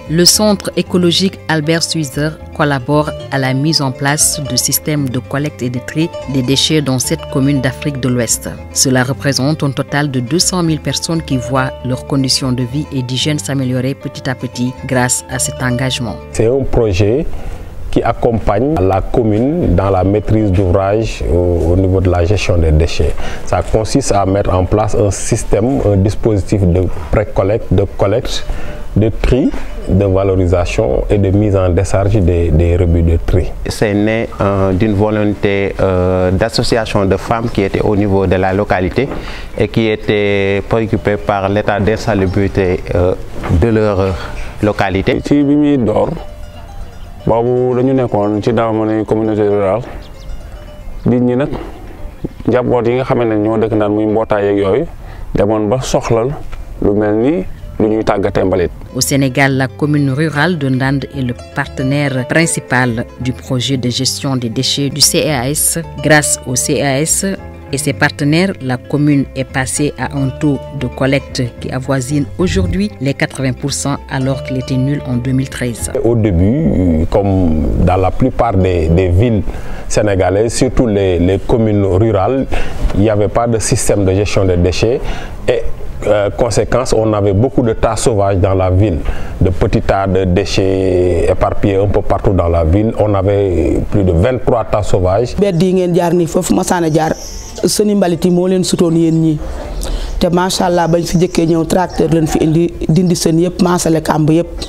Le centre écologique Albert Schweitzer collabore à la mise en place de systèmes de collecte et de tri des déchets dans cette commune d'Afrique de l'Ouest. Cela représente un total de 200 000 personnes qui voient leurs conditions de vie et d'hygiène s'améliorer petit à petit grâce à cet engagement. C'est un projet qui accompagne la commune dans la maîtrise d'ouvrage au niveau de la gestion des déchets. Ça consiste à mettre en place un système, un dispositif de pré-collecte, de collecte, de tri, de valorisation et de mise en décharge des rebuts de tri. C'est né d'une volonté d'association de femmes qui étaient au niveau de la localité et qui étaient préoccupées par l'état d'insalubrité de leur localité. ci bi muy door boobu dañu nekkoon ci jamono communauté rurale nit ñi nag njaboot yi nga xamante ne ñoo dëkk naan muy mbootaay ak yooyu demoon ba soxlal lu mel ni lu ñuy tàggatee mbalit. Au Sénégal, la commune rurale de Ndande est le partenaire principal du projet de gestion des déchets du CAS. Grâce au CAS et ses partenaires, la commune est passée à un taux de collecte qui avoisine aujourd'hui les 80% alors qu'il était nul en 2013. Au début, comme dans la plupart des villes sénégalaises, surtout les communes rurales, il n'y avait pas de système de gestion des déchets et conséquence, on avait beaucoup de tas sauvages dans la ville, de petits tas de déchets éparpillés un peu partout dans la ville. On avait plus de 23 tas sauvages. sëni mbalit yi moo leen sutoon yéen ñii te macha allah bañ fi jëkkee ñëw tracteur leen fi indi dindi sën yëpp maasale kàmb yëpp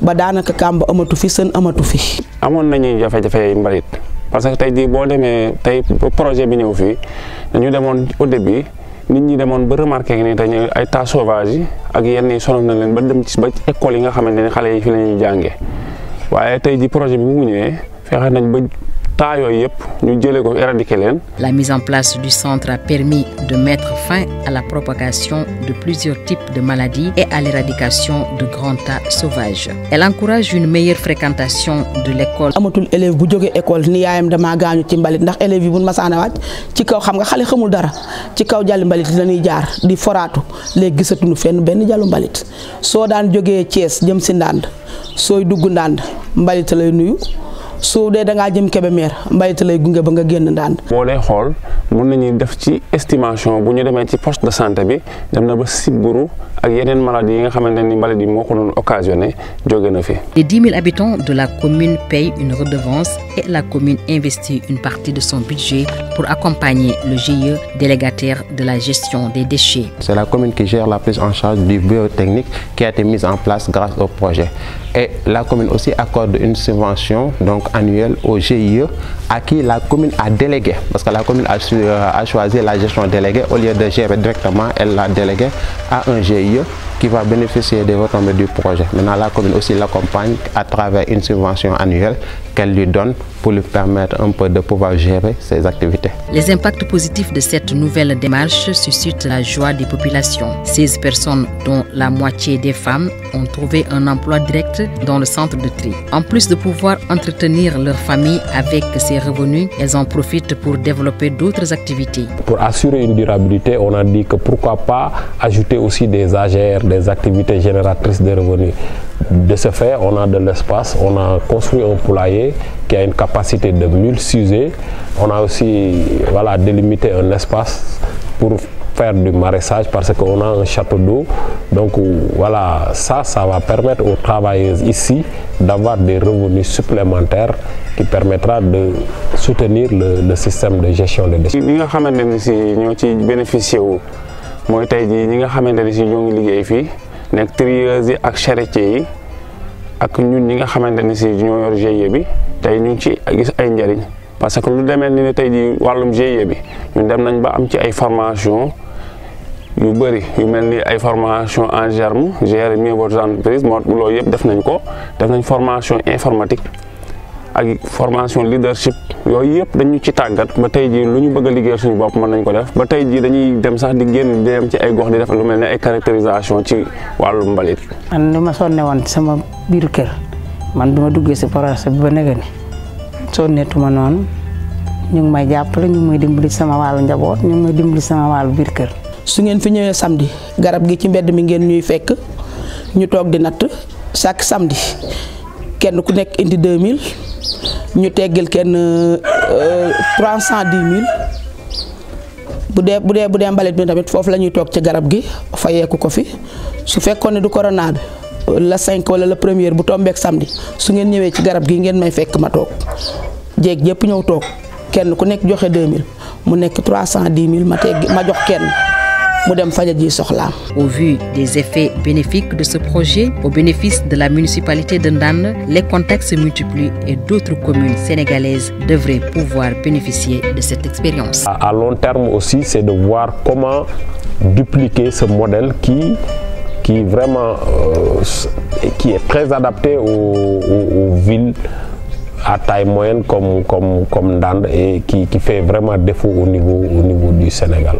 ba daanaka kàmb amatu fi sën amatu fi. amoon nañuy jafe-jafe mbalit parce que tey jii boo demee tey projet bi ñëw fii dañu demoon au début nit ñi demoon ba remarqué ni dañu ay tas sauvage yi ak yenn yi sonal na leen ba dem ci ba école yi nga xamante ne xale yi fi la ñuy jàngee waaye tey jii projet bi bu mu ñëwee fexe nañ ba. La mise en place du centre a permis de mettre fin à la propagation de plusieurs types de maladies et à l'éradication de grands tas sauvages. Elle encourage une meilleure fréquentation de l'école. Amatul élève bu joggé école ni yaayam dama gañu ci mbalit ndax élève yi buñ masaana wacc ci kaw xam nga xalé xamul dara ci kaw jalli mbalit lañuy jaar di foratu légui gisatuñu fenn benn jallu mbalit so daan joggé Thiès jëm ci Ndande soy dugg Ndande mbalit lay nuyu soo dee da ngaa jëm Kébémer mbalit lay gunge ba nga génn Ndande. boo dee xool mën nañu def ci estimation bu ñu demee ci poste de santé bi dem na ba sibbiru ak yeneen maladies yi nga xamante ni mbalit yi moo ko doon occasionné jóge na fi. Les 10 000 habitants de la commune payent une redevance et la commune investit une partie de son budget pour accompagner le GIE délégataire de la gestion des déchets. C'est la commune qui gère la prise en charge du bureau technique qui a été mise en place grâce au projet. Et la commune aussi accorde une subvention donc annuelle au GIE à qui la commune a délégué. Parce que la commune a choisi la gestion déléguée au lieu de gérer directement, elle l'a délégué à un GIE qui va bénéficier des retombées du projet. Maintenant, la commune aussi l'accompagne à travers une subvention annuelle qu'elle lui donne pour lui permettre un peu de pouvoir gérer ses activités. Les impacts positifs de cette nouvelle démarche suscitent la joie des populations. 16 personnes, dont la moitié des femmes, ont trouvé un emploi direct dans le centre de tri. En plus de pouvoir entretenir leur famille avec ces revenus, elles en profitent pour développer d'autres activités. Pour assurer une durabilité, on a dit que pourquoi pas ajouter aussi des AGR, des activités génératrices de revenus. De ce fait, on a de l'espace, on a construit un poulailler qui a une capacité de 1000 sujets. On a aussi délimité un espace pour faire du maraîchage parce qu'on a un château d'eau. Donc voilà, ça va permettre aux travailleuses ici d'avoir des revenus supplémentaires qui permettra de soutenir le système de gestion des déchets. Ñi nga xamante ne si ñoo ci bénéficié wu mooy tey jii ñi nga xamante ne si ñoo ngi liggéey fii nekk trieuses yi ak charretiers yi ak ñun ñi nga xamante ne si ñoo yor GIE bi tey ñu ngi ci gis ay njëriñ parce que lu demee ni tey jii wàllum GIE bi ñun dem nañ ba am ci ay formation yu bëri yu mel ni ay formation en germe gérer mieux votre entreprise moo loolu yëpp def nañ ko def nañ formation informatique ak formation leadership yooyu yëpp dañu ci tàggat ba tey jii lu ñu bëgg a liggéeyal suñu bopp mën nañ ko def ba tey jii dañuy dem sax di génn dem ci ay gox di def lu mel ne ay caractérisation ci wàllu mbalit. man li ma sonne woon sama biiru kër man bi ma duggee si projet bi ba nega ni sonnetuma noonu ñu ngi may jàppale ñu ngi may dimbali sama wàllu njaboot ñu ngi may dimbali sama wàllu biir kër. su ngeen fi ñëwee samedi garab gi ci mbedd mi ngeen ñuy fekk ñu toog di natt chaque samedi kenn ku nekk indi 2000 ñu teggil kenn 310 000 bu dee mbalit bi tamit foofu la ñuy toog ci garab gi fayeeku ko fi su fekkoon ne du corona bi la 5 wala la première bu tombeek samedi su ngeen ñëwee ci garab gi ngeen may fekk ma toog jéeg yëpp ñëw toog kenn ku nekk joxe 2000 mu nekk 310 000 ma jox kenn mu dem faja ji soxlaam. Au vu des effets bénéfiques de ce projet, au bénéfice de la municipalité de Ndande, les contacts se multiplient et d'autres communes sénégalaises devraient pouvoir bénéficier de cette expérience. À long terme aussi, c'est de voir comment dupliquer ce modèle qui vraiment qui est très adapté aux villes à taille moyenne comme Ndande et qui fait vraiment défaut au niveau du Sénégal.